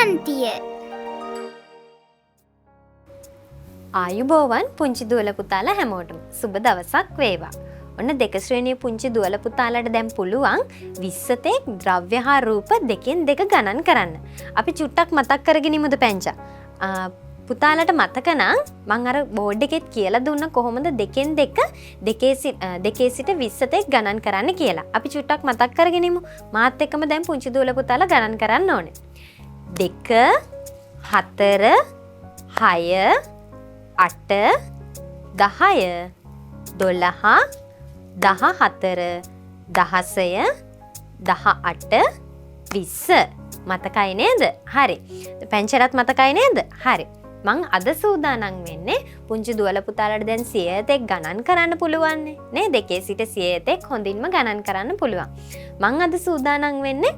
පන්තිය. ආයුබෝවන් පුංචි දුවල පුතාලා හැමෝටම සුබ දවසක් වේවා. ඔන්න දෙක ශ්‍රේණියේ පුංචි දුවල පුතාලාට දැන් පුළුවන් 20 ද්‍රව්‍ය හා රූප දෙකෙන් දෙක ගණන් කරන්න. අපි චුට්ටක් මතක් කරගෙන ඉමුද පැංචා? පුතාලාට මතක නම් මම අර බෝඩ් එකෙත් කියලා දුන්න කොහොමද දෙකෙන් දෙක දෙකේ සිට 20 ගණන් කරන්න කියලා. අපි චුට්ටක් මතක් කරගෙන ඉමු. මාත් එක්කම දැන් පුංචි දුවල පුතාලා ගණන් කරන්න ඕනේ. 2 4 6 8 10 12 14 16 18 20 මතකයි නේද? හරි. පැංචරත් මතකයි නේද? හරි. මං අද සූදානම් වෙන්නේ පුංචි දුවල පුතාලාට දැන් 100 ගණන් කරන්න පුළුවන් නේ. දෙකේ සිට 100 හොඳින්ම ගණන් කරන්න පුළුවන්. මං අද සූදානම් වෙන්නේ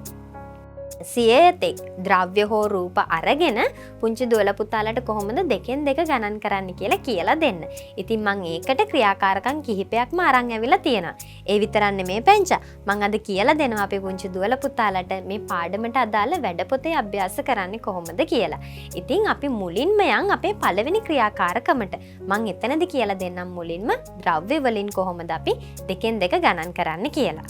100 ද්‍රව්‍ය හෝ රූප අරගෙන පුංචි දුවල පුතාලාට කොහොමද දෙකෙන් දෙක ගණන් කරන්න කියලා දෙන්න. ඉතින් මං ඒකට ක්‍රියාකාරකම් කිහිපයක්ම අරන් ඇවිල්ලා තියෙනවා. ඒ විතරක් නෙමෙයි පැංචා. මං අද කියලා දෙනවා අපේ පුංචි දුවල පුතාලාට මේ පාඩමට අදාළ වැඩපොතේ අභ්‍යාස කරන්නේ කොහොමද කියලා. ඉතින් අපි මුලින්ම යන් අපේ පළවෙනි ක්‍රියාකාරකමට. මං එතනදී කියලා දෙන්නම් මුලින්ම ද්‍රව්‍ය වලින් කොහොමද අපි දෙකෙන් දෙක ගණන් කරන්න කියලා.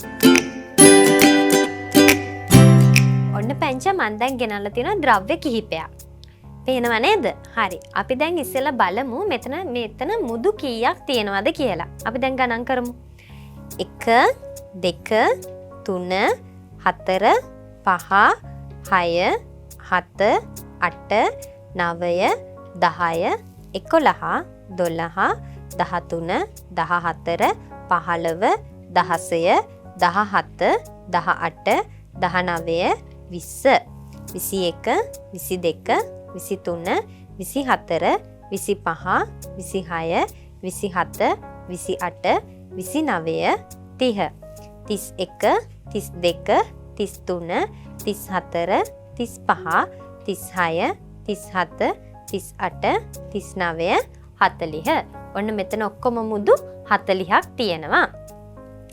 ඔන්න පැංචා මන් දැන් ගෙනල්ලා තියෙනවා ද්‍රව්‍ය කිහිපයක්. පේනව නේද? හරි. අපි දැන් ඉස්සෙල්ලා බලමු මෙතන මුදු කීයක් තියෙනවද කියලා. අපි දැන් ගණන් කරමු. 1 2 3 4 5 6 7 8 9 10 11 12 13 14 15 16 17 18 19 20 21 22 23 24 25 26 27 28 29 30 31 32 33 34 35 36 37 38 39 40. ඔන්න මෙතන ඔක්කොම මුදු 40ක් තියෙනවා.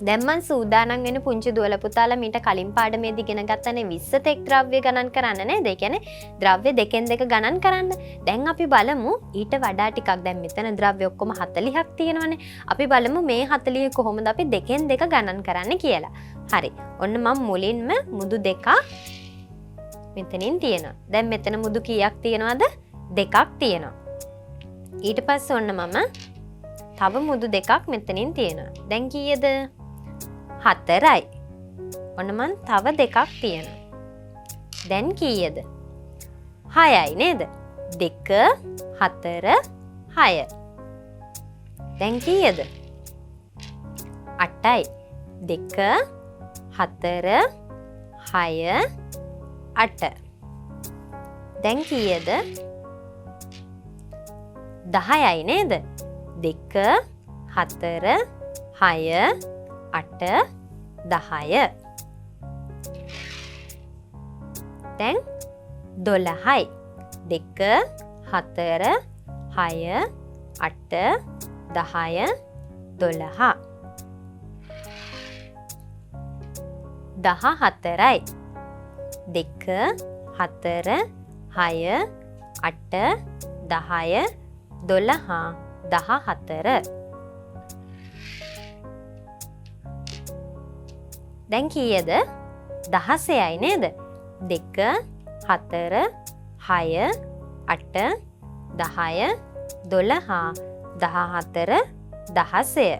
දැන් මං සූදානම් වෙන පුංචි දුවල පුතාලා මීට කලින් පාඩමේදී ඉගෙන ගත්තනේ 20 ද්‍රව්‍ය ගණන් කරන්න නේද? ඒ කියන්නේ ද්‍රව්‍ය දෙකෙන් දෙක ගණන් කරන්න. දැන් අපි බලමු ඊට වඩා ටිකක්. දැන් මෙතන ද්‍රව්‍ය ඔක්කොම 40ක් තියෙනවානේ. අපි බලමු මේ 40 කොහොමද අපි දෙකෙන් දෙක ගණන් කරන්න කියලා. හරි. ඔන්න මම මුලින්ම මුදු දෙකක් මෙතනින් තියෙනවා. දැන් මෙතන මුදු කීයක් තියෙනවද? දෙකක් තියෙනවා. ඊට පස්සේ ඔන්න මම තව මුදු දෙකක් මෙතනින් තියෙනවා. දැන් කීයද? 4යි. ඔන්න මන් තව දෙකක් තියෙනවා. දැන් කීයද? 6යි නේද? 2 4 6. දැන් කීයද? 8යි. 2 4 6 8. දැන් කීයද? 10යි නේද? 2 4 6 8 10. දැන් 12යි. 2 4 6 8 10 12. 14යි. 2 4 6 8 10 12 14. දැන් කීයද? 16යි නේද? 2 4 6 8 10 12 14 16.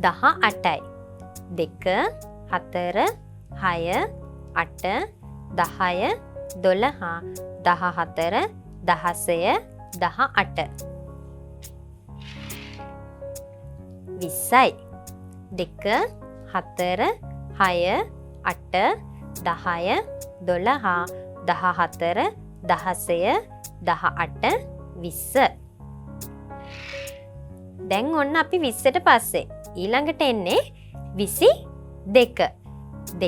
18යි. 2 4 6 8 10 12 14 16 18. 20යි. 2 4 6 8 10 12 14 16 18 20. දැන් ඔන්න අපි 20ට පස්සේ ඊළඟට එන්නේ 22. 2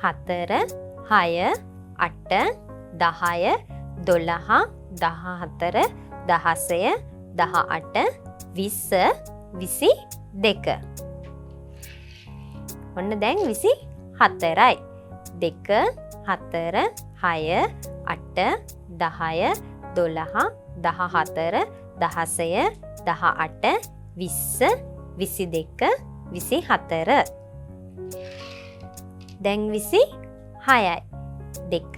4 6 8 10 12 14 16 18 20 22. ඔන්න දැන් 24යි. දෙක 4 6 8 10 12 14 16 18 20 22 24 දැන් 26යි. 2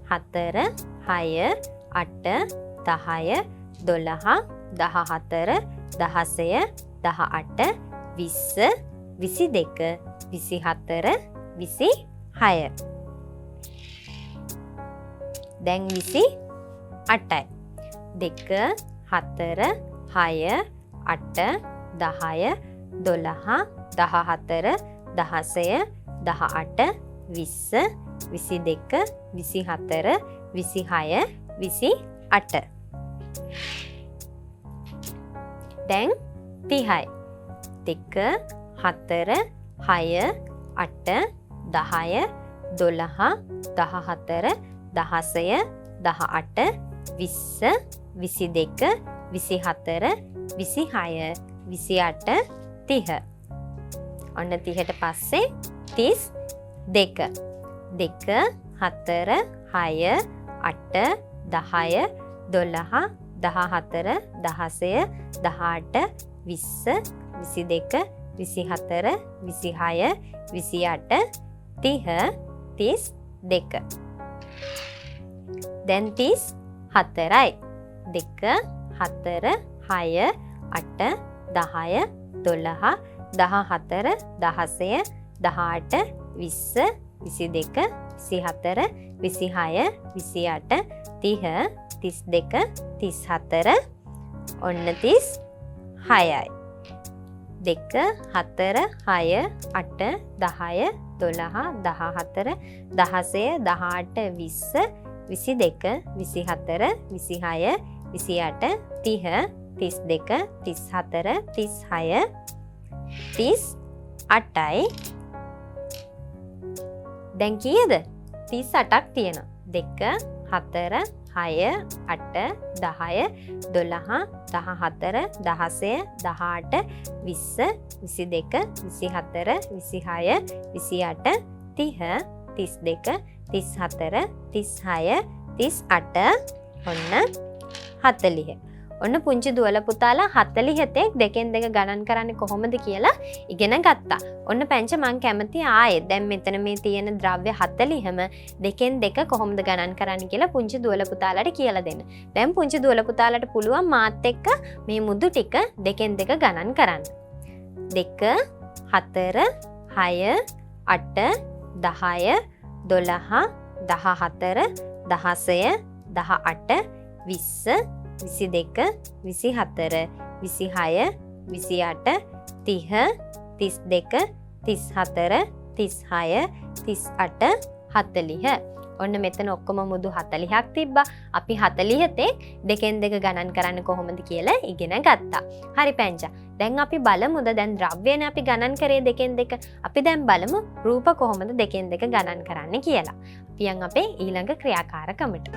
4 6 8 10 12 14 16 18 20 22 24 26 දැන් 28යි. 2 4 6 8 10 12 14 16 18 20 22 24 26 28 දැන් 30යි. 2 4 6 8 10 12 14 16 18 20 22 24 26 28 30 ඔන්න 30ට පස්සේ 32 2 4 6 8 10 12 14 16 18 20 22 24 26 28 30 32 දැන් 34යි. 2 4 6 8 10 12 14 16 18 20 22 24 26 28 30 32 34 ඔන්න 36යි. 2 4 6 8 10 12 14 16 18 20 22 24 26 28 30 32 34 36 38යි. දැන් කීයද? 38ක් තියෙනවා. 2 4 6 8 10 12 14 16 18 20 22 24 26 28 30 32 34 36 38 ඔන්න 40. ඔන්න පුංචි දුවල පුතාලා 40 දෙකෙන් දෙක ගණන් කරන්නේ කොහොමද කියලා ඉගෙන ගත්තා. ඔන්න පැංච මං කැමති ආයෙත් දැන් මෙතන මේ තියෙන ද්‍රව්‍ය 40ම දෙකෙන් දෙක කොහොමද ගණන් කරන්නේ කියලා පුංචි දුවල පුතාලාට කියලා දෙන්න. දැන් පුංචි දුවල පුතාලාට පුළුවන් මාත් එක්ක මේ මුදු ටික දෙකෙන් දෙක ගණන් කරන්න. 2 4 6 8 10 12 14 16 18 20 22 24 26 28 30 32 34 36 38 40 ඔන්න මෙතන ඔක්කොම මුදු 40ක් තිබ්බා. අපි 40 දෙකෙන් දෙක ගණන් කරන්න කොහොමද කියලා ඉගෙන ගත්තා. හරි පැංචා. දැන් අපි බලමුද දැන් ද්‍රව්‍යනේ අපි ගණන් කරේ දෙකෙන් දෙක. අපි දැන් බලමු රූප කොහොමද දෙකෙන් දෙක ගණන් කරන්න කියලා. අපි යන් අපේ ඊළඟ ක්‍රියාකාරකමට.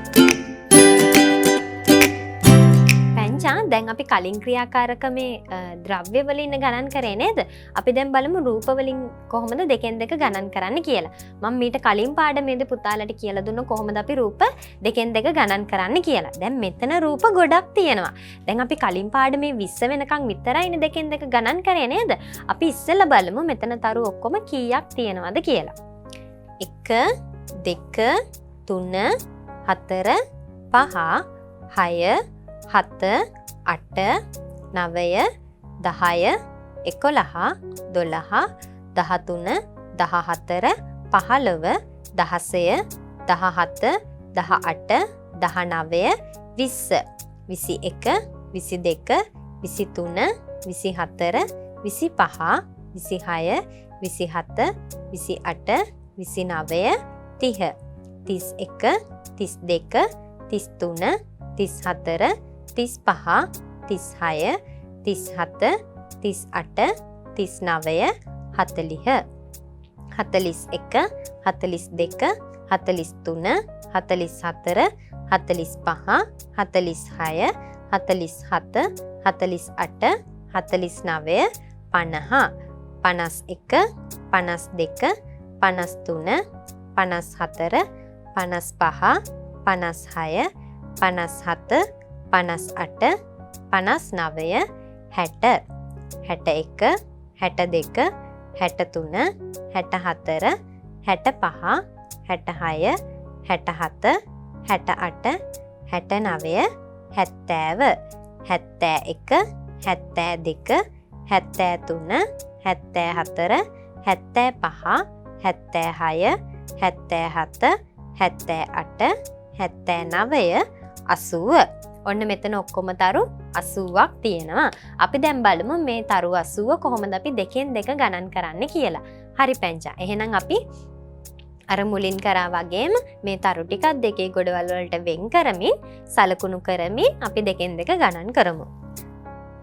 දැන් අපි කලින් ක්‍රියාකාරකමේ ද්‍රව්‍ය වලින් ගණන් කරේ නේද? අපි දැන් බලමු රූප වලින් කොහොමද දෙකෙන් දෙක ගණන් කරන්න කියලා. මම මීට කලින් පාඩමේදී පුතාලට කියලා දුන්න කොහොමද අපි රූප දෙකෙන් දෙක ගණන් කරන්න කියලා. දැන් මෙතන රූප ගොඩක් තියෙනවා. දැන් අපි කලින් පාඩමේ 20 වෙනකන් විතරයිනේ දෙකෙන් දෙක ගණන් කරේ නේද? අපි ඉස්සෙල්ලා බලමු මෙතන තරු ඔක්කොම කීයක් තියෙනවද කියලා. 1 2 3 4 5 6 7 8 9 10 11 12 13 14 15 16 17 18 19 20 21 22 23 24 25 26 27 28 29 30 31 32 33 34 35 36 37 38 39 40 41 42 43 44 45 46 47 48 49 50 51 52 53 54 55 56 57 58 59 60 61 62 63 64 65 66 67 68 69 70 71 72 73 74 75 76 77 78 79 80 ඔන්න මෙතන ඔක්කොම තරු 80ක් තියෙනවා. අපි දැන් බලමු මේ තරු 80 කොහොමද අපි දෙකෙන් දෙක ගණන් කරන්න කියලා. හරි පැංචා. එහෙනම් අපි අර මුලින් කරා වගේම මේ තරු ටිකක් දෙකේ ගොඩවල් වලට වෙන් කරමින් සලකුණු කරමින් අපි දෙකෙන් දෙක ගණන් කරමු.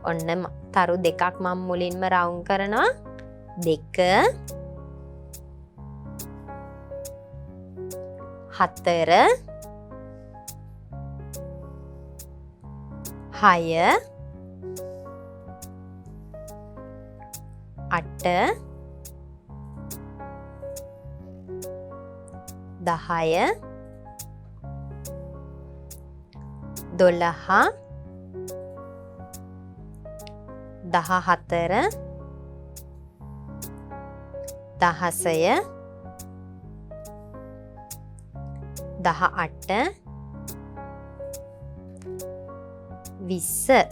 ඔන්න තරු දෙකක් මම මුලින්ම රවුම් කරනවා. 2 4 6 8 10 12 14 16 18 20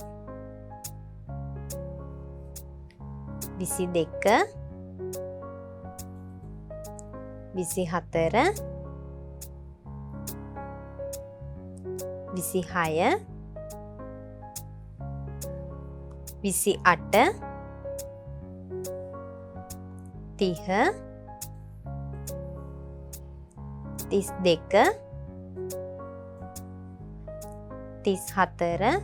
22 24 26 28 30 32 34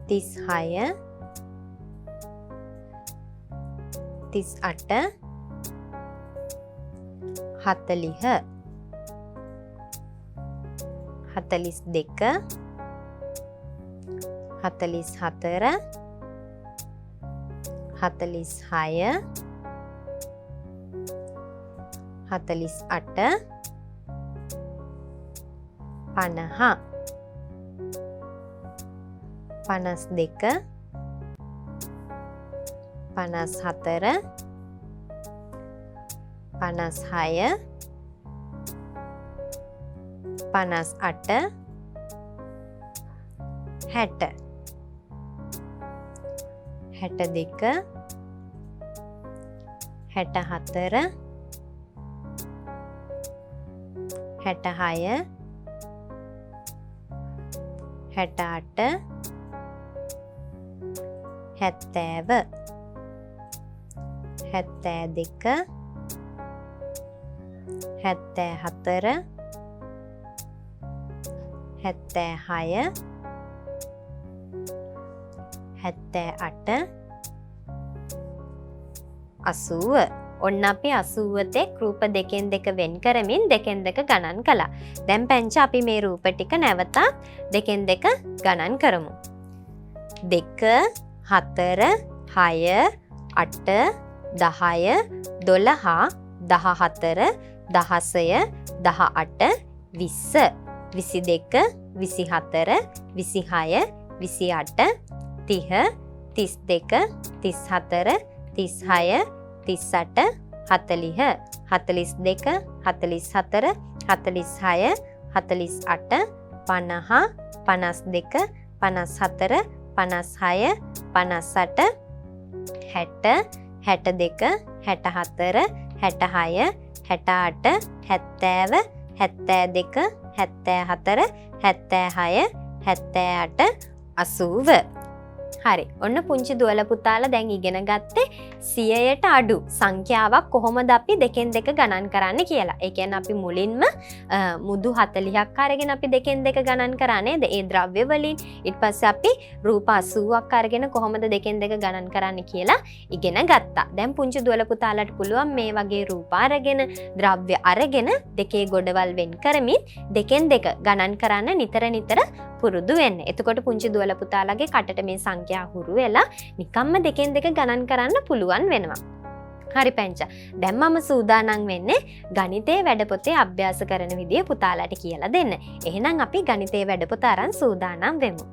36 38 40 42 44 46 48 50 52 54 56 58 60 62 64 66 68 70 72 74 76 78 80 ඔන්න අපි 80 රූප දෙකෙන් දෙක වෙන් කරමින් දෙකෙන් දෙක ගණන් කළා. දැන් පැංචා අපි මේ රූප ටික නැවතත් දෙකෙන් දෙක ගණන් කරමු. 2 4 6 8 10 12 14 16 18 20 22 24 26 28 30 32 34 36 38 40 42 44 46 48 50 52 54 56 58 60 62 64 66 68 70 72 74 76 78 80 හරි. ඔන්න පුංචි දුවල පුතාලා දැන් ඉගෙන ගත්තේ 100ට අඩු සංඛ්‍යාවක් කොහොමද අපි දෙකෙන් දෙක ගණන් කරන්න කියලා. ඒ කියන්නේ අපි මුලින්ම මුදු 40ක් අරගෙන අපි දෙකෙන් දෙක ගණන් කරා නේද? ඒ ද්‍රව්‍ය වලින්. ඊට පස්සේ අපි රූප 80ක් අරගෙන කොහොමද දෙකෙන් දෙක ගණන් කරන්න කියලා ඉගෙන ගත්තා. දැන් පුංචි දුවල පුතාලාට පුළුවන් මේ වගේ රූප අරගෙන ද්‍රව්‍ය අරගෙන දෙකේ ගොඩවල් වෙන් කරමින් දෙකෙන් දෙක ගණන් කරන්න නිතර පුරුදු වෙන්න. එතකොට පුංචි දුවල පුතාලාගේ කටට මේ සංඛ්‍යා හුරු වෙලා නිකම්ම දෙකෙන් දෙක ගණන් කරන්න පුළුවන් වෙනවා. හරි පැංචා. දැන් මම සූදානම් වෙන්නේ ගණිතයේ වැඩපොතේ අභ්‍යාස කරන විදිය පුතාලට කියලා දෙන්න. එහෙනම් අපි ගණිතයේ වැඩපොත අරන් සූදානම් වෙමු.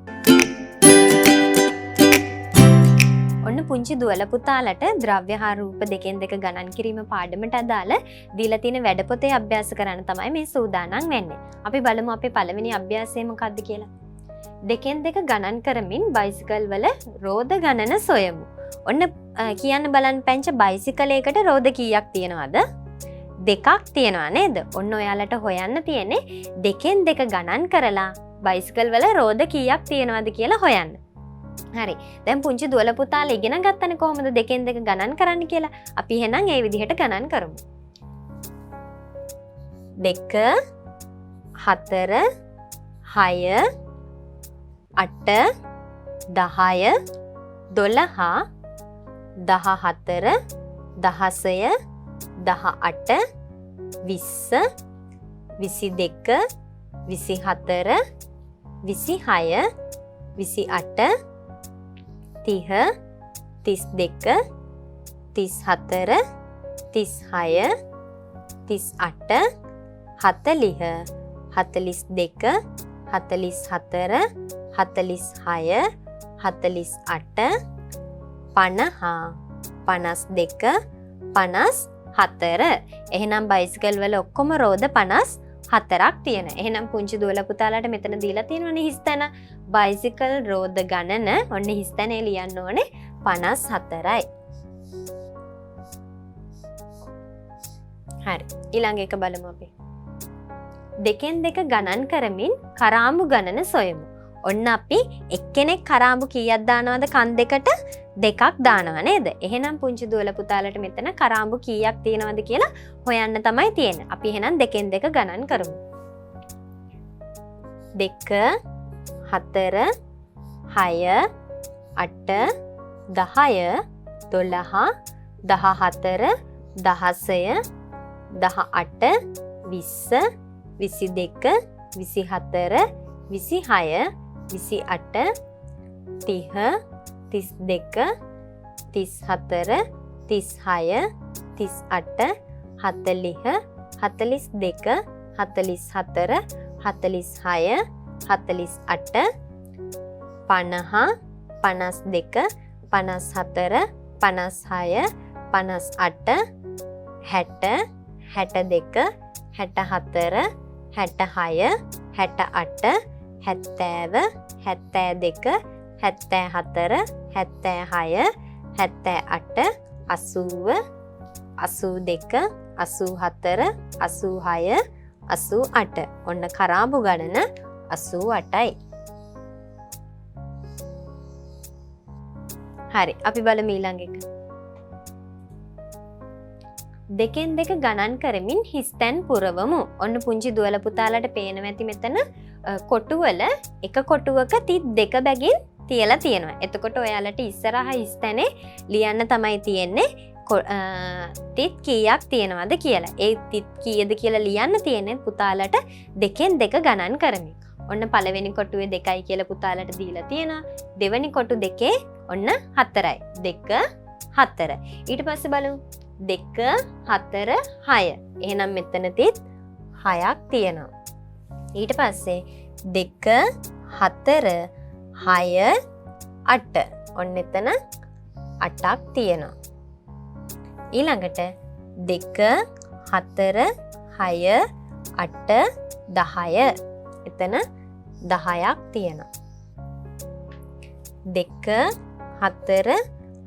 ඔන්න පුංචි දුවල පුතාලට ද්‍රව්‍ය හා රූප දෙකෙන් දෙක ගණන් කිරීම පාඩමට අදාළ දීලා තියෙන වැඩපොතේ අභ්‍යාස කරන්න තමයි මේ සූදානම් වෙන්නේ. අපි බලමු අපේ පළවෙනි අභ්‍යාසය මොකක්ද කියලා. දෙකෙන් දෙක ගණන් කරමින් බයිසිකල් වල රෝද ගණන සොයමු. ඔන්න කියන්න බලන්න පැංච බයිසිකලයකට රෝද කීයක් තියෙනවද? දෙකක් තියෙනවා නේද? ඔන්න ඔයාලට හොයන්න තියෙන්නේ දෙකෙන් දෙක ගණන් කරලා බයිසිකල් වල රෝද කීයක් තියෙනවද කියලා හොයන්න. හරි. දැන් පුංචි දුවල පුතාලා ඉගෙන ගත්තනේ කොහොමද දෙකෙන් දෙක ගණන් කරන්න කියලා. අපි එහෙනම් ඒ විදිහට ගණන් කරමු. 2 4 6 8 10 12 14 16 18 20 22 24 26 28 30 32 34 36 38 40 42 44 46 48 50 52 54. එහෙනම් බයිසිකල් වල ඔක්කොම රෝද 54ක් තියෙන. එහෙනම් පුංචි දුවල පුතාලාට මෙතන දීලා තියෙනවනේ හිස්තැන. බයිසිකල් රෝද ගණන ඔන්න හිස්තැනේ ලියන්න ඕනේ 54යි. හරි. ඊළඟ එක බලමු අපි. දෙකෙන් දෙක ගණන් කරමින් කරාඹු ගණන සොයමු. ඔන්න අපි එක්කෙනෙක් කරාඹු කීයක් දානවද කන් දෙකට? දෙකක් දානවා නේද? එහෙනම් පුංචි දුවල පුතාලට මෙතන කරාඹු කීයක් තියෙනවද කියලා හොයන්න තමයි තියෙන්නේ. අපි එහෙනම් දෙකෙන් දෙක ගණන් කරමු. 2 4 6 8 10 12 14 16 18 20 22 24 26 28 30 32 34 36 38 40 42 44 46 48 50 52 54 56 58 60 62 64 66 68 70 72 74 76 78 80 82 84 86 88. ඔන්න කරාඹු ගණන 88යි. හරි. අපි බලමු ඊළඟ එක. දෙකෙන් දෙක ගණන් කරමින් හිස්තැන් පුරවමු. ඔන්න පුංචි දුවල පුතාලට පේනවා ඇති මෙතන කොටුවල එක කොටුවක තිත් දෙක බැගින් තියලා තියෙනවා. එතකොට ඔයාලට ඉස්සරහා හිස්තැනේ ලියන්න තමයි තියෙන්නේ තිත් කීයක් තියෙනවද කියලා. ඒ තිත් කීයද කියලා ලියන්න තියෙන්නේ පුතාලට දෙකෙන් දෙක ගණන් කරමින්. ඔන්න පළවෙනි කොටුවේ 2යි කියලා පුතාලට දීලා තියෙනවා. දෙවෙනි කොටු දෙකේ ඔන්න 4යි. 2 4. ඊට පස්සේ බලමු 2 4 6. එහෙනම් මෙතන තිත් 6ක් තියෙනවා. ඊට පස්සේ 2 4 6 8. ඔන්න එතන 8ක් තියෙනවා. ඊළඟට 2 4 6 8 10. එතන 10ක් තියෙනවා. 2 4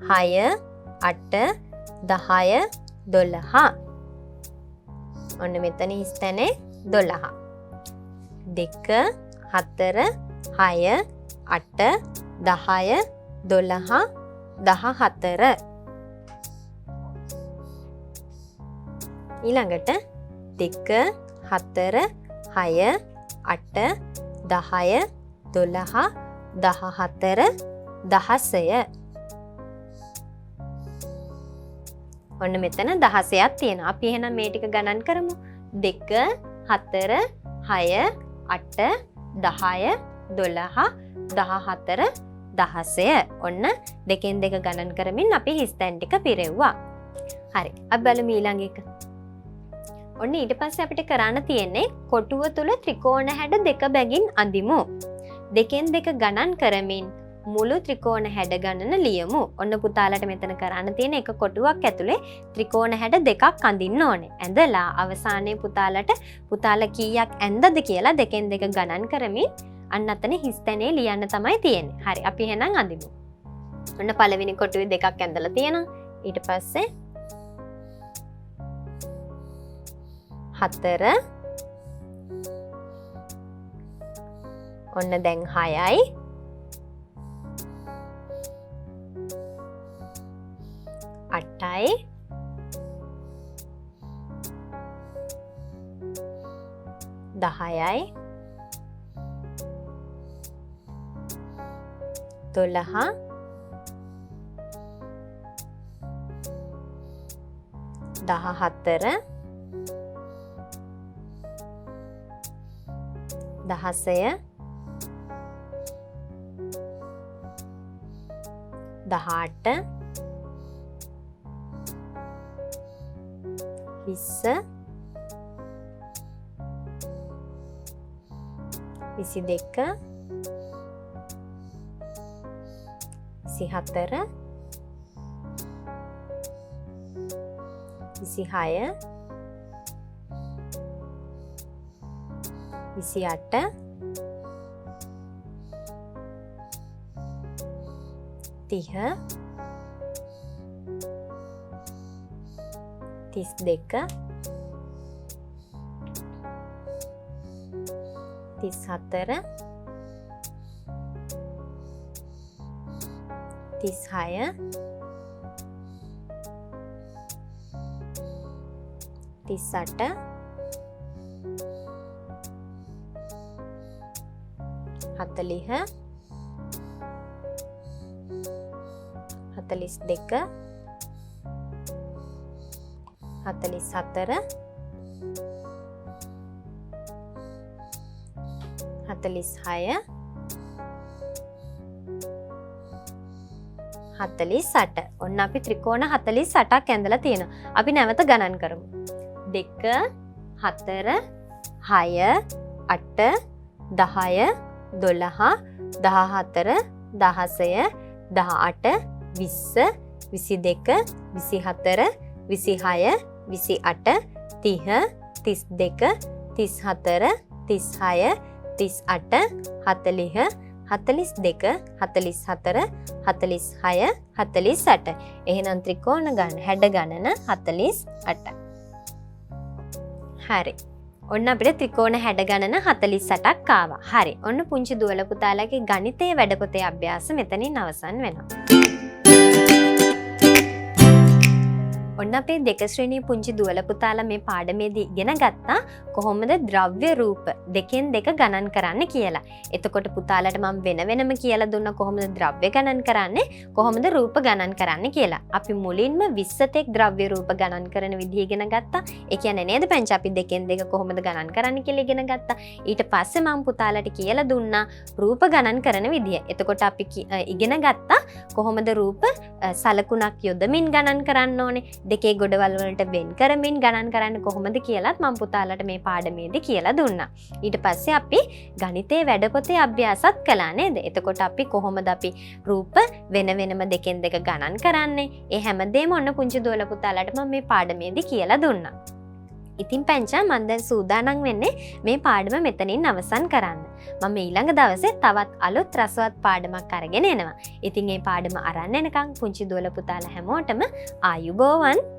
6 8 10 12. ඔන්න මෙතන හිස්තැනේ 12. 2 4 6 8 10 12 14. ඊළඟට 2 4 6 8 10 12 14 16. ඔන්න මෙතන 16ක් තියෙනවා. අපි එහෙනම් මේ ටික ගණන් කරමු. 2 4 6 8 10 12 14 16. ඔන්න දෙකෙන් දෙක ගණන් කරමින් අපි හිස්තැන් ටික පිරෙව්වා. හරි. අපි බලමු ඊළඟ එක. ඔන්න ඊට පස්සේ අපිට කරන්න තියෙන්නේ කොටුව තුල ත්‍රිකෝණ හැඩ දෙක බැගින් අඳිමු. දෙකෙන් දෙක ගණන් කරමින් මුළු ත්‍රිකෝණ හැඩ ගණන ලියමු. ඔන්න පුතාලට මෙතන කරන්න තියෙන එක කොටුවක් ඇතුලේ ත්‍රිකෝණ හැඩ දෙකක් අඳින්න ඕනේ. ඇඳලා අවසානයේ පුතාලා කීයක් ඇඳද කියලා දෙකෙන් දෙක ගණන් කරමින් අන්න අතන හිස්තැනේ ලියන්න තමයි තියෙන්නේ. හරි. අපි එහෙනම් අඳිමු. ඔන්න පළවෙනි කොටුවේ දෙකක් ඇඳලා තියෙනවා. ඊට පස්සේ 4 ඔන්න දැන් 6යි 8යි 10යි 12 14 16 18 20 22 24 26 28 30 32 34 36 38 40 42 44 46 48 ඔන්න අපි ත්‍රිකෝණ 48ක් ඇඳලා තියෙනවා. අපි නැවත ගණන් කරමු. 2 4 6 8 10 12 14 16 18 20 22 24 26 28 30 32 34 36 38 40 42 44 46 48 එහෙනම් ත්‍රිකෝණ ගණන හැඩ ගණන 48. හරි. ඔන්න අපිට ත්‍රිකෝණ හැඩ ගණන 48ක් ආවා. හරි. ඔන්න පුංචි දුවල පුතාලාගේ ගණිතයේ වැඩපොතේ අභ්‍යාස මෙතනින් අවසන් වෙනවා. ඔන්න අපේ දෙක ශ්‍රේණී පුංචි දුවල පුතාලා මේ පාඩමේදී ඉගෙන ගත්තා කොහොමද ද්‍රව්‍ය රූප දෙකෙන් දෙක ගණන් කරන්න කියලා. එතකොට පුතාලට මම වෙන වෙනම කියලා දුන්නා කොහොමද ද්‍රව්‍ය ගණන් කරන්නේ කොහොමද රූප ගණන් කරන්න කියලා. අපි මුලින්ම 20 ද්‍රව්‍ය රූප ගණන් කරන විදිහ ඉගෙන ගත්තා. ඒ කියන්නේ නේද පංච අපි දෙකෙන් දෙක කොහොමද ගණන් කරන්න කියලා ඉගෙන ගත්තා. ඊට පස්සේ මම පුතාලට කියලා දුන්නා රූප ගණන් කරන විදිහ. එතකොට අපි ඉගෙන ගත්තා කොහොමද රූප සලකුණක් යොදමින් ගණන් කරන්න ඕනේ. දෙකේ ගොඩවල් වලට වෙන් කරමින් ගණන් කරන්න කොහොමද කියලාත් මම පුතාලට මේ පාඩමේදී කියලා දුන්නා. ඊට පස්සේ අපි ගණිතයේ වැඩපොතේ අභ්‍යාසත් කළා නේද? එතකොට අපි කොහොමද අපි රූප වෙන වෙනම දෙකෙන් දෙක ගණන් කරන්නේ? ඒ හැමදේම ඔන්න පුංචි දුවල පුතාලට මම මේ පාඩමේදී කියලා දුන්නා. ඉතින් පැංචා මම දැන් සූදානම් වෙන්නේ මේ පාඩම මෙතනින් අවසන් කරන්න. මම ඊළඟ දවසේ තවත් අලුත් රසවත් පාඩමක් අරගෙන එනවා. ඉතින් මේ පාඩම අරන් එනකන් පුංචි දුවල පුතාලා හැමෝටම ආයුබෝවන්.